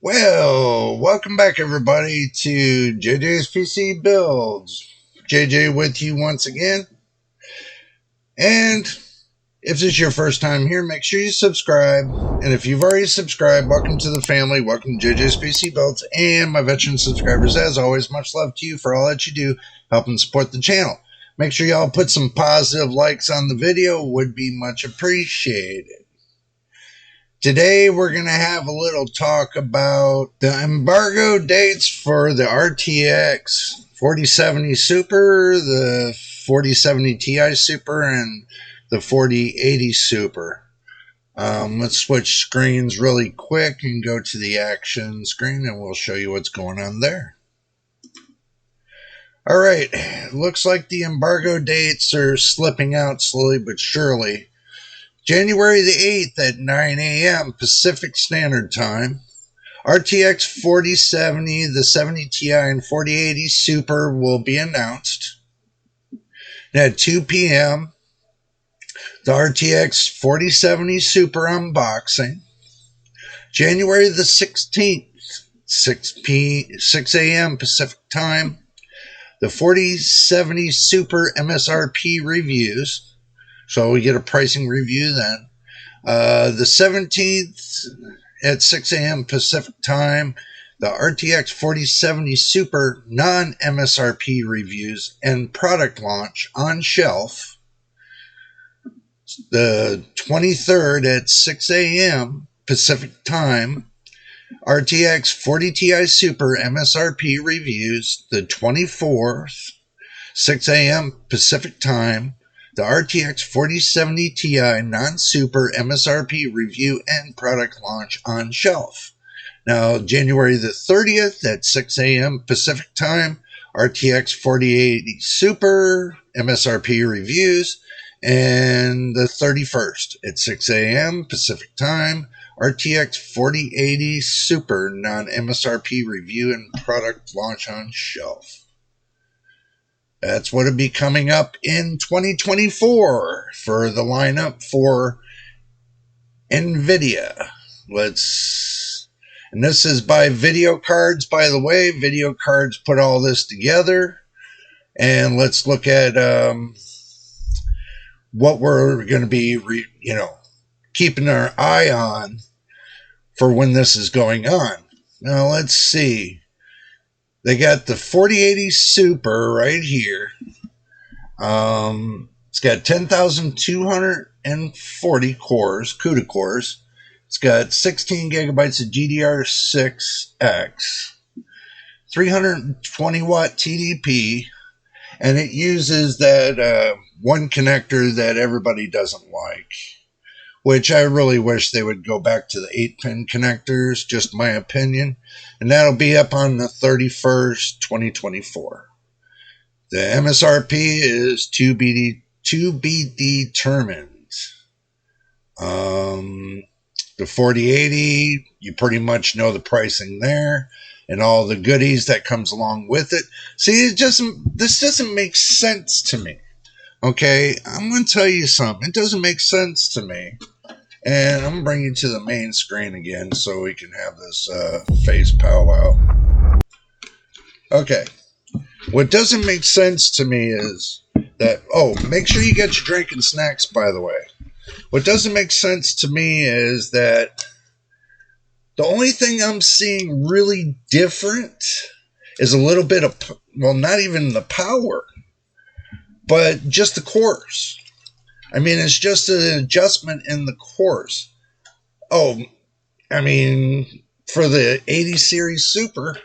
Well, welcome back everybody to JJ's PC Builds. JJ with you once again. And if this is your first time here, make sure you subscribe. And if you've already subscribed, welcome to the family. Welcome to JJ's PC Builds. And my veteran subscribers, as always, much love to you for all that you do, helping support the channel. Make sure y'all put some positive likes on the video. Would be much appreciated. Today we're going to have a little talk about the embargo dates for the RTX 4070 Super, the 4070 Ti Super, and the 4080 Super. Let's switch screens really quick and go to the action screen and we'll show you what's going on there. Alright, looks like the embargo dates are slipping out slowly but surely. January the 8th at 9 a.m. Pacific Standard Time, RTX 4070, the 70 Ti, and 4080 Super will be announced. And at 2 p.m., the RTX 4070 Super unboxing. January the 16th, 6 a.m. Pacific Time, the 4070 Super MSRP reviews. So we get a pricing review then. The 17th at 6 a.m. Pacific Time, the RTX 4070 Super non-MSRP reviews and product launch on shelf. The 23rd at 6 a.m. Pacific Time, RTX 40 Ti Super MSRP reviews. The 24th, 6 a.m. Pacific Time, the RTX 4070 Ti non-super MSRP review and product launch on shelf. Now, January the 30th at 6 a.m. Pacific Time, RTX 4080 Super MSRP reviews. And the 31st at 6 a.m. Pacific Time, RTX 4080 Super non-MSRP review and product launch on shelf. That's what will be coming up in 2024 for the lineup for Nvidia. And this is by Video Cards, by the way. Video Cards put all this together. And let's look at what we're going to be, keeping our eye on for when this is going on. Now, let's see. They got the 4080 Super right here. It's got 10,240 cores, CUDA cores. It's got 16 gigabytes of GDR6X, 320 watt TDP, and it uses that one connector that everybody doesn't like, which I really wish they would go back to the 8-pin connectors, just my opinion. And that'll be up on the 31st, 2024. The MSRP is to be determined. The 4080, you pretty much know the pricing there and all the goodies that comes along with it. See, this doesn't make sense to me. Okay, I'm going to tell you something. It doesn't make sense to me. And I'm going to bring you to the main screen again so we can have this face powwow. Okay. What doesn't make sense to me is that, make sure you get your drink and snacks, by the way. What doesn't make sense to me is that the only thing I'm seeing really different is a little bit of, not even the power, but just the cores. I mean, it's just an adjustment in the cores. For the 80 series Super,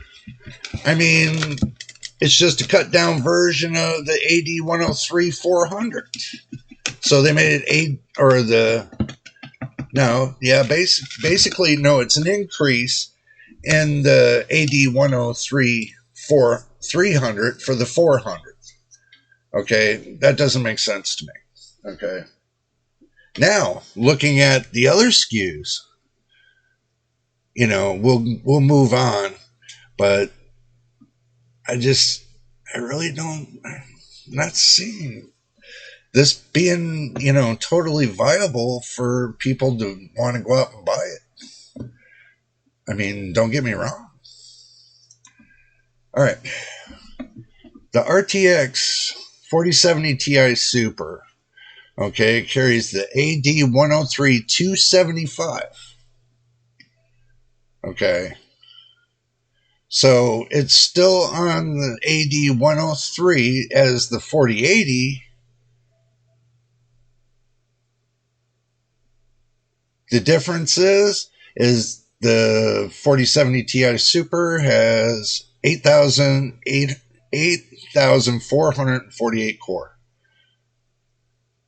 it's just a cut down version of the AD103-400. So they made it basically, it's an increase in the AD103-300 for the 400. Okay, that doesn't make sense to me. Okay. Now, looking at the other SKUs, we'll move on, but I'm not seeing this being, totally viable for people to want to go out and buy it. I mean, don't get me wrong. All right. The RTX 4070 Ti Super, okay, carries the AD103 275. Okay. So it's still on the AD103 as the 4080. The difference is the 4070 Ti Super has 8,448 core.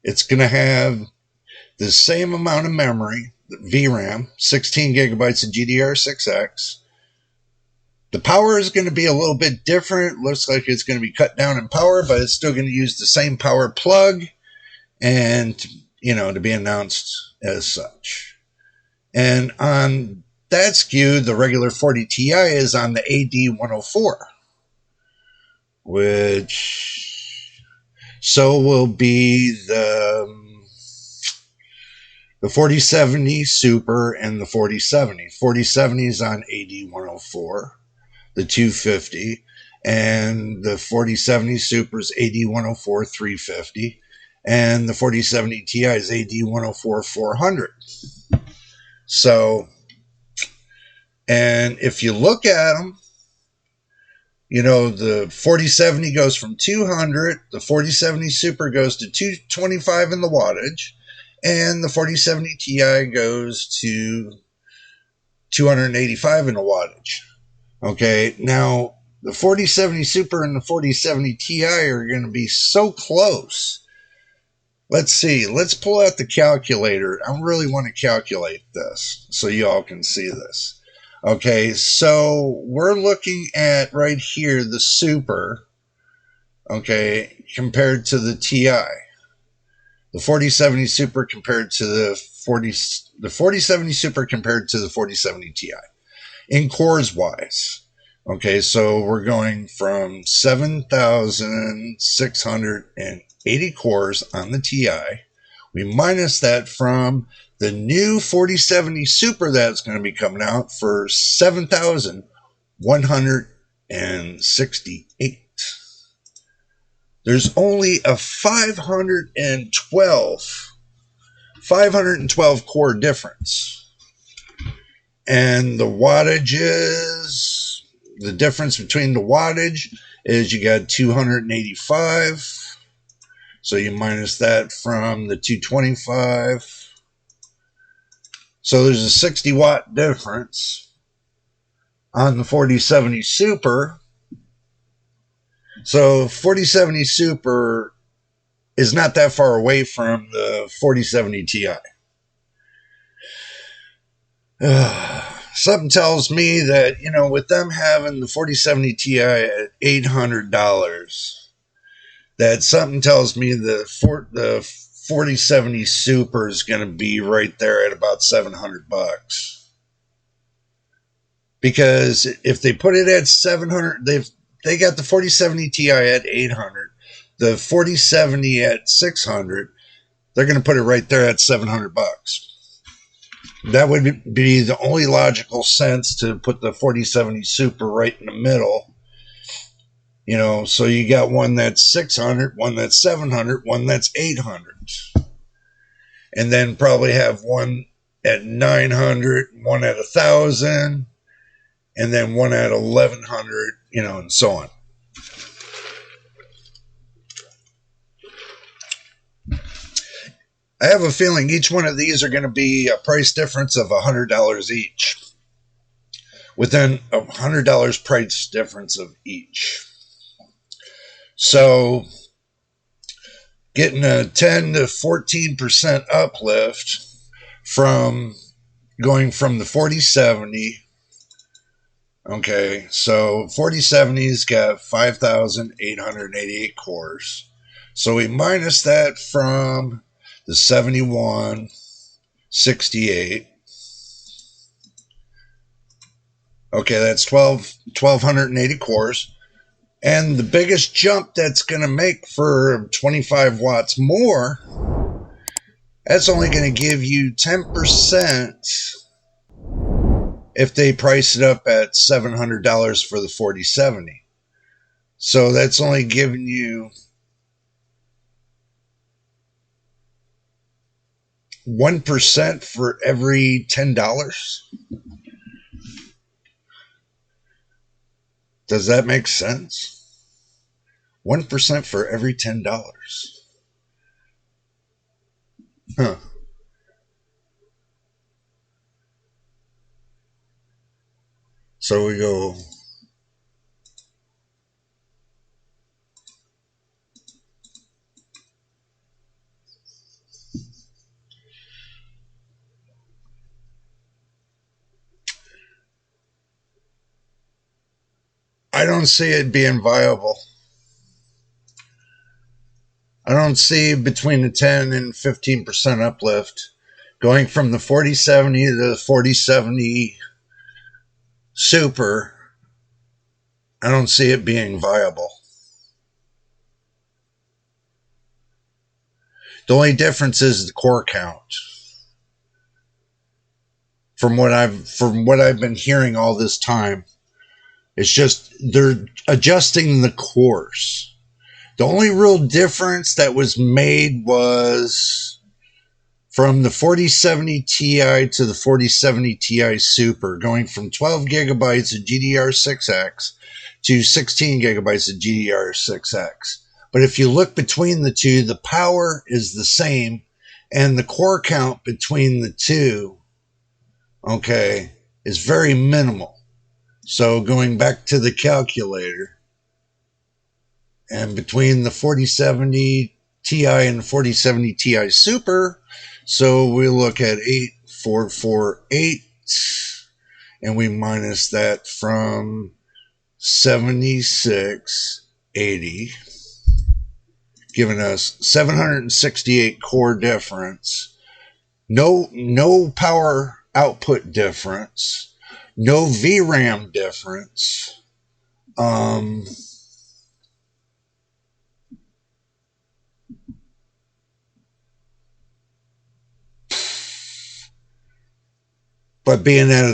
It's going to have the same amount of memory, VRAM, 16 gigabytes of GDR6X. The power is going to be a little bit different. Looks like it's going to be cut down in power, but it's still going to use the same power plug and, to be announced as such. And on that SKU, the regular 40 Ti is on the AD104, which so will be the 4070 Super and the 4070. 4070 is on AD104, the 250, and the 4070 Super is AD104 350, and the 4070 Ti is AD104 400. So, and if you look at them, the 4070 goes from 200, the 4070 Super goes to 225 in the wattage, and the 4070 Ti goes to 285 in the wattage. Okay, now the 4070 Super and the 4070 Ti are going to be so close. Let's see. Let's pull out the calculator. I really want to calculate this so you all can see this. Okay, so we're looking at right here the Super, okay, compared to the Ti. The 4070 Super compared to the 4070 Super compared to the 4070 Ti. In cores wise. Okay, so we're going from 7,680 cores on the Ti. We minus that from the new 4070 Super that's going to be coming out for 7,168. There's only a 512 core difference. And the wattages, the difference between the wattage is you got 285. So you minus that from the 225. So there's a 60 watt difference on the 4070 Super. So 4070 Super is not that far away from the 4070 Ti. Something tells me that, with them having the 4070 Ti at $800, that something tells me the 4070 Super is going to be right there at about $700. Because if they put it at 700, they got the 4070 Ti at 800, the 4070 at 600, they're going to put it right there at $700. That would be the only logical sense, to put the 4070 Super right in the middle. So you got one that's 600, one that's 700, one that's 800. And then probably have one at 900, one at 1,000, and then one at 1,100, and so on. I have a feeling each one of these are going to be a price difference of $100 each. Within $100 price difference of each. So getting a 10 to 14% uplift from going from the 4070. Okay, so 4070's got 5,888 cores. So we minus that from the 7168. Okay, that's 1,280 cores. And the biggest jump that's going to make for 25 watts more, that's only going to give you 10% if they price it up at $700 for the 4070. So that's only giving you 1% for every $10. Does that make sense? 1% for every $10. Huh. So we go, I don't see it being viable. I don't see between the 10 and 15% uplift going from the 4070 to the 4070 Super. I don't see it being viable. The only difference is the core count. From what I've been hearing all this time, it's just they're adjusting the cores. The only real difference that was made was from the 4070 Ti to the 4070 Ti Super, going from 12 gigabytes of GDR6X to 16 gigabytes of GDR6X. But if you look between the two, the power is the same, and the core count between the two, okay, is very minimal. So going back to the calculator, and between the 4070 Ti and the 4070 Ti Super, so we look at 8448, and we minus that from 7680, giving us 768 core difference. No power output difference. No VRAM difference. But being at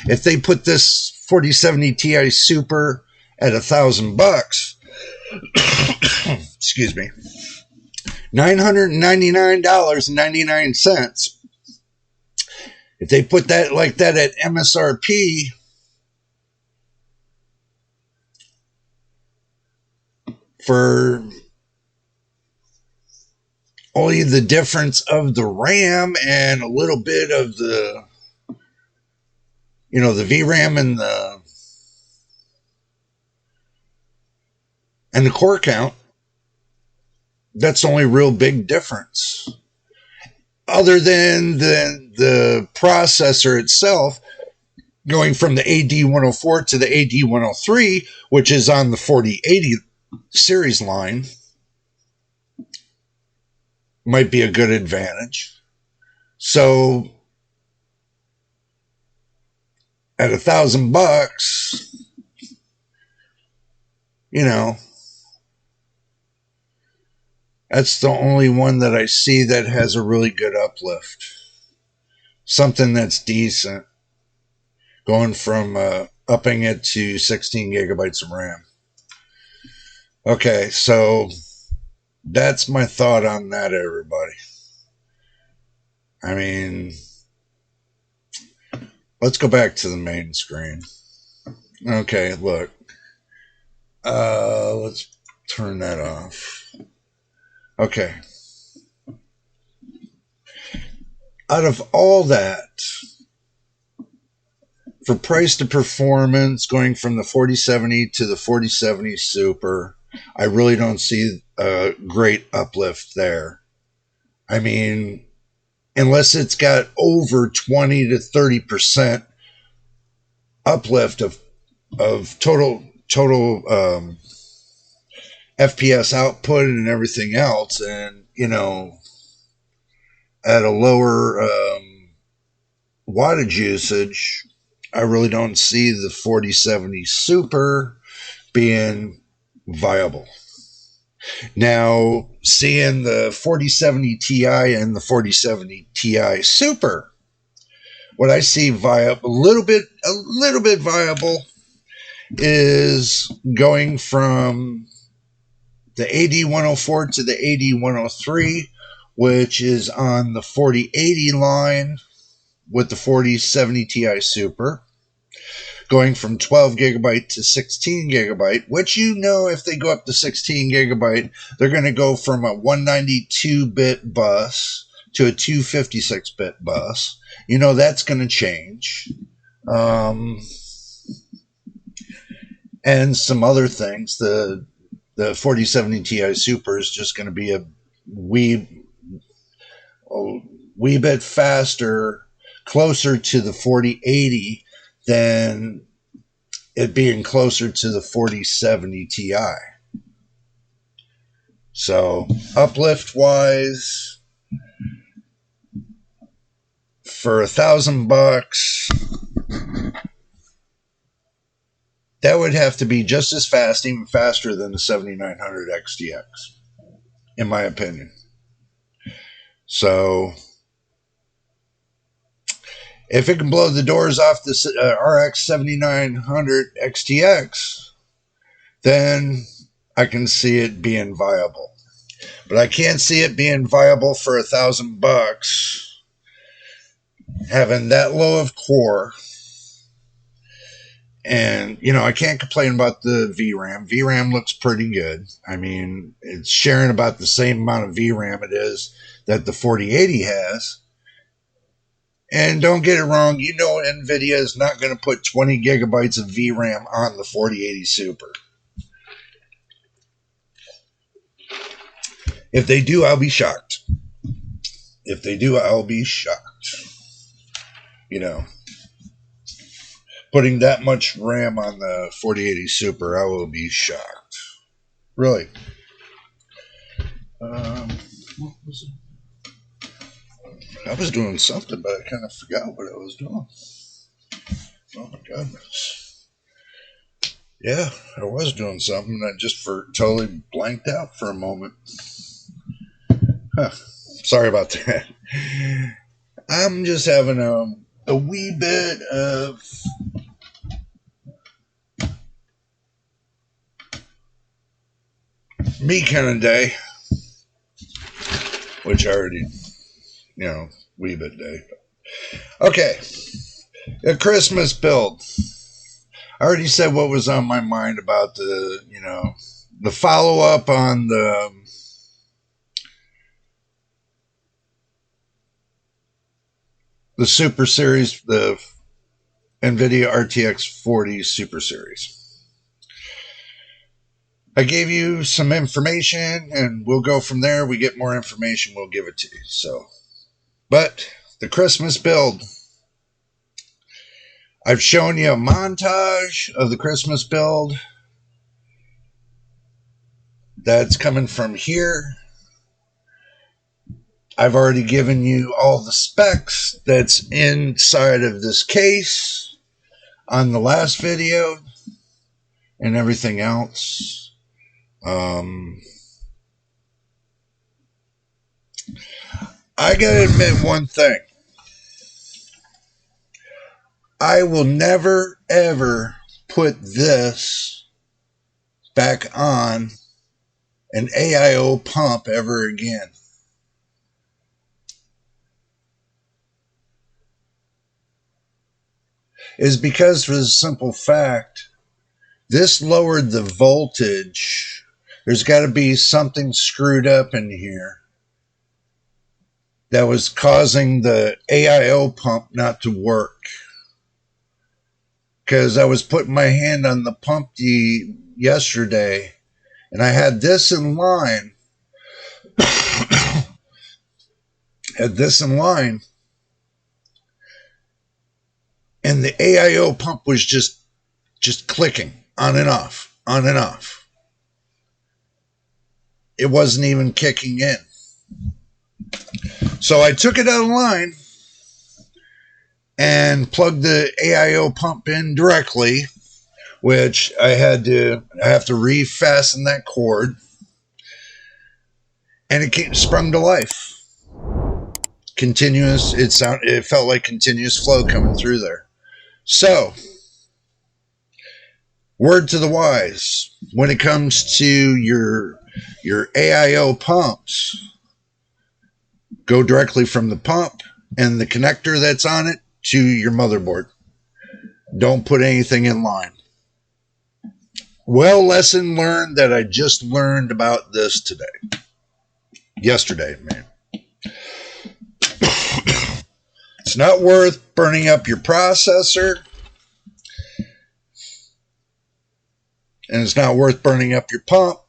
if they put this 4070 Ti Super at $1,000, excuse me, $999.99. If they put that like that at MSRP, for only the difference of the RAM and a little bit of the, the VRAM and the core count, that's the only real big difference. Other than the processor itself going from the AD104 to the AD103, which is on the 4080 series line, might be a good advantage. So at $1,000, that's the only one that I see that has a really good uplift. Something that's decent, going from upping it to 16 gigabytes of RAM. Okay, so that's my thought on that, everybody. I mean, let's go back to the main screen. Okay, look. Let's turn that off. Okay. Out of all that, for price to performance, going from the 4070 to the 4070 Super, I really don't see a great uplift there. I mean, unless it's got over 20 to 30% uplift of total FPS output and everything else, and at a lower wattage usage, I really don't see the 4070 Super being viable. Now, seeing the 4070 Ti and the 4070 Ti Super, what I see viable, a little bit viable, is going from the AD104 to the AD103, which is on the 4080 line with the 4070 Ti Super, going from 12 gigabyte to 16 gigabyte, which, you know, if they go up to 16 gigabyte, they're going to go from a 192-bit bus to a 256-bit bus. You know, that's going to change. And some other things. The 4070 Ti Super is just going to be a wee bit faster, closer to the 4080 than it being closer to the 4070 Ti. So, uplift wise, for $1,000, that would have to be just as fast, even faster than the 7900 XTX, in my opinion. So, if it can blow the doors off the RX 7900 XTX, then I can see it being viable. But I can't see it being viable for $1,000, having that low of core. And, you know, I can't complain about the VRAM. VRAM looks pretty good. I mean, it's sharing about the same amount of VRAM it is that the 4080 has. And don't get it wrong, you know Nvidia is not going to put 20 gigabytes of VRAM on the 4080 Super. If they do, I'll be shocked. If they do, I'll be shocked. You know, putting that much RAM on the 4080 Super, I will be shocked. Really. What was it? I was doing something, but I kind of forgot what I was doing. Oh my goodness. Yeah, I was doing something. I just totally blanked out for a moment. Huh. Sorry about that. I'm just having a wee bit of me kind of day, which I already, you know, wee bit day. Okay, a Christmas build. I already said what was on my mind about the, you know, the follow-up on the Super Series, the Nvidia RTX 40 Super Series. I gave you some information, and we'll go from there. We get more information, we'll give it to you. So, but the Christmas build. I've shown you a montage of the Christmas build that's coming from here. I've already given you all the specs that's inside of this case on the last video and everything else. I gotta admit one thing. I will never, ever put this back on an AIO pump ever again. Is because, for the simple fact, this lowered the voltage. There's got to be something screwed up in here that was causing the AIO pump not to work. Because I was putting my hand on the pump yesterday, and I had this in line. And the AIO pump was just clicking on and off, on and off. It wasn't even kicking in. So I took it out of line and plugged the AIO pump in directly, which I have to refasten that cord, and it sprung to life. continuous. It felt like continuous flow coming through there. So, word to the wise: when it comes to your AIO pumps, go directly from the pump and the connector that's on it to your motherboard. Don't put anything in line. Well, lesson learned that I just learned about this yesterday, man. It's not worth burning up your processor, and it's not worth burning up your pump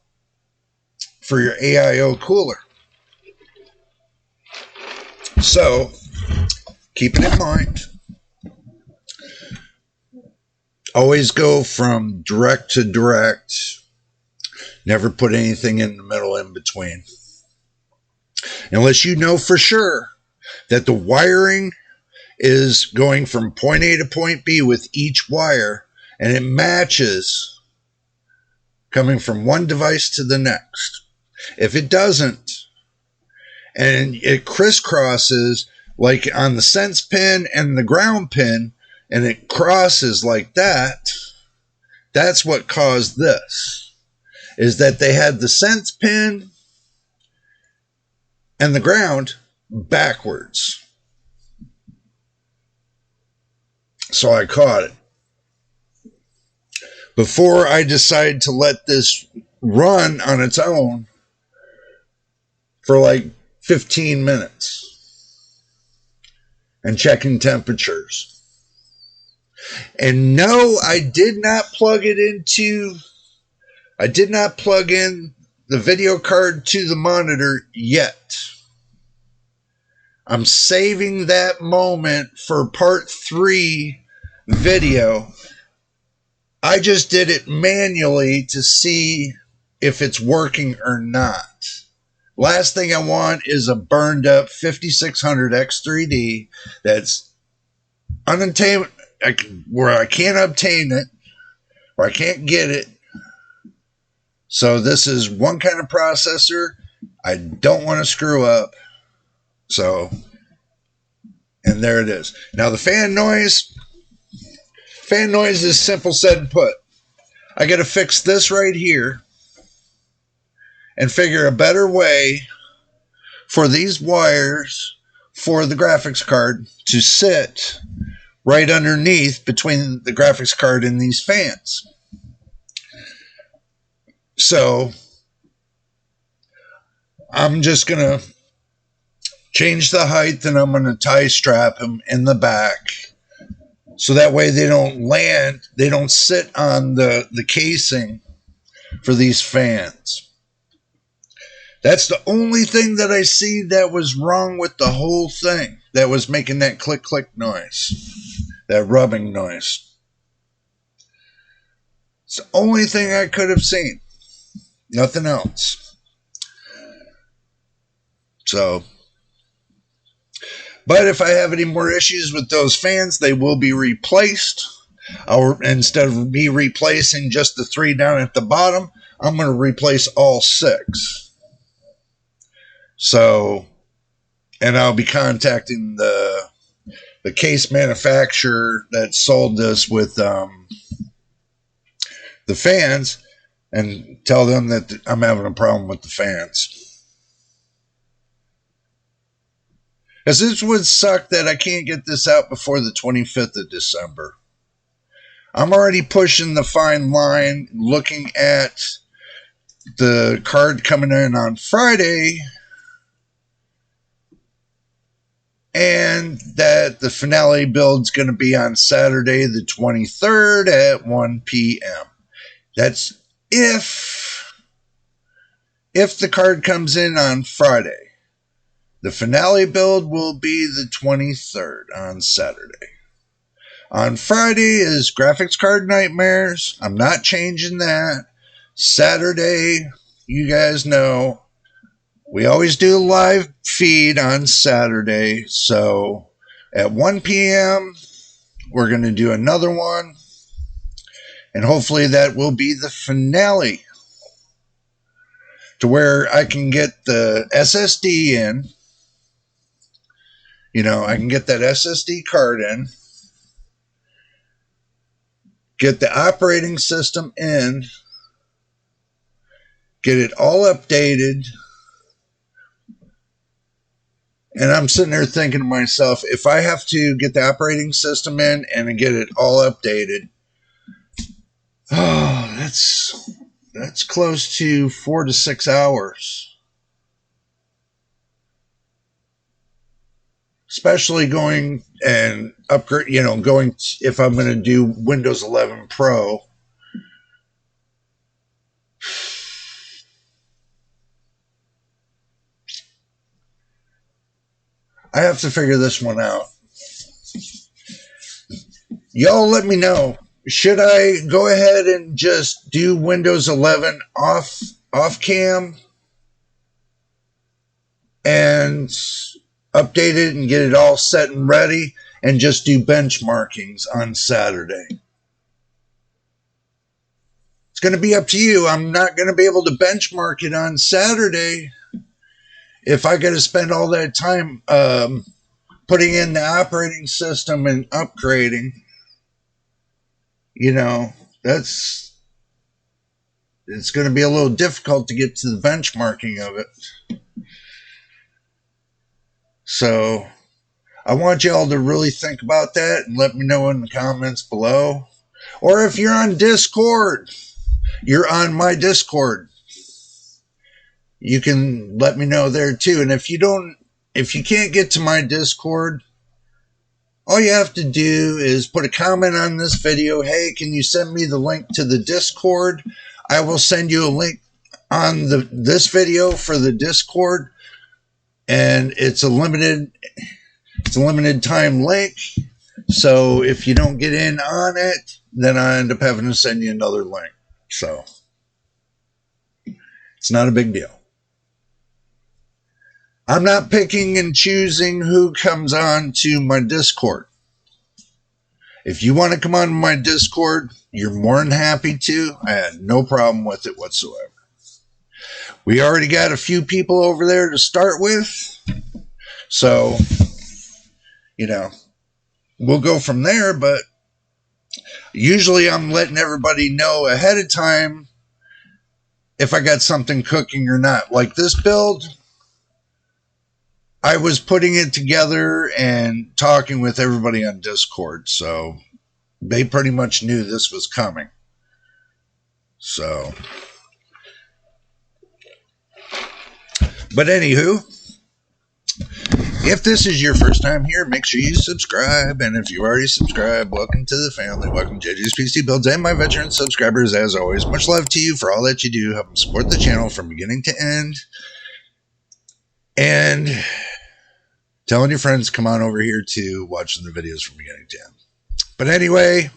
for your AIO cooler. So, keep it in mind. Always go from direct to direct. Never put anything in the middle in between. Unless you know for sure that the wiring is going from point A to point B with each wire, and it matches coming from one device to the next. If it doesn't, and it crisscrosses like on the sense pin and the ground pin, and it crosses like that, that's what caused this. Is that they had the sense pin and the ground backwards. So I caught it. Before I decided to let this run on its own for like 15 minutes and checking temperatures. And no, I did not plug in the video card to the monitor yet. I'm saving that moment for part 3 video. I just did it manually to see if it's working or not. Last thing I want is a burned up 5600 X3D that's unattained, where I can't obtain it, where I can't get it. So this is one kind of processor I don't want to screw up. So, and there it is. Now the fan noise is simple said and put. I got to fix this right here and figure a better way for these wires for the graphics card to sit right underneath between the graphics card and these fans. So I'm just going to change the height, and I'm going to tie strap them in the back so that way they don't sit on the casing for these fans. That's the only thing that I see that was wrong with the whole thing, that was making that click click noise, that rubbing noise. It's the only thing I could have seen. Nothing else. So, but if I have any more issues with those fans, they will be replaced. Instead of me replacing just the 3 down at the bottom, I'm going to replace all 6. So, and I'll be contacting the case manufacturer that sold this with the fans, and tell them that I'm having a problem with the fans. Because this would suck that I can't get this out before the 25th of December. I'm already pushing the fine line, looking at the card coming in on Friday, and that the finale build's going to be on Saturday the 23rd at 1 p.m. That's if the card comes in on Friday. The finale build will be the 23rd on Saturday. On Friday is Graphics Card Nightmares. I'm not changing that. Saturday, you guys know, we always do a live feed on Saturday. So at 1 p.m., we're going to do another one. And hopefully that will be the finale, to where I can get the SSD in You know, I can get that SSD card in, get the operating system in, get it all updated. And I'm sitting there thinking to myself, if I have to get the operating system in and get it all updated, oh, that's close to 4 to 6 hours. Especially going and upgrade, you know, going if I'm going to do Windows 11 Pro. I have to figure this one out. Y'all let me know. Should I go ahead and just do Windows 11 off cam and update it and get it all set and ready and just do benchmarkings on Saturday? It's going to be up to you. I'm not going to be able to benchmark it on Saturday if I got to spend all that time putting in the operating system and upgrading. You know, it's going to be a little difficult to get to the benchmarking of it. So I want y'all to really think about that and let me know in the comments below. Or if you're on Discord, you're on my Discord, you can let me know there too. And if you can't get to my Discord, all you have to do is put a comment on this video. Hey, can you send me the link to the Discord? I will send you a link on this video for the Discord, and it's a limited time link. So if you don't get in on it, then I end up having to send you another link. So it's not a big deal. I'm not picking and choosing who comes on to my Discord. If you want to come on my Discord, you're more than happy to. I had no problem with it whatsoever. We already got a few people over there to start with. So, you know, we'll go from there. But usually I'm letting everybody know ahead of time if I got something cooking or not. Like this build, I was putting it together and talking with everybody on Discord, so they pretty much knew this was coming. So, but anywho, if this is your first time here, make sure you subscribe. And if you already subscribed, welcome to the family. Welcome to JJ's PC Builds and my veteran subscribers. As always, much love to you for all that you do. Help them support the channel from beginning to end. And telling your friends, come on over here to watching the videos from beginning to end. But anyway,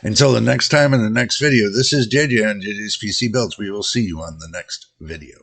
until the next time in the next video, this is JJ on JJ's PC Builds. We will see you on the next video.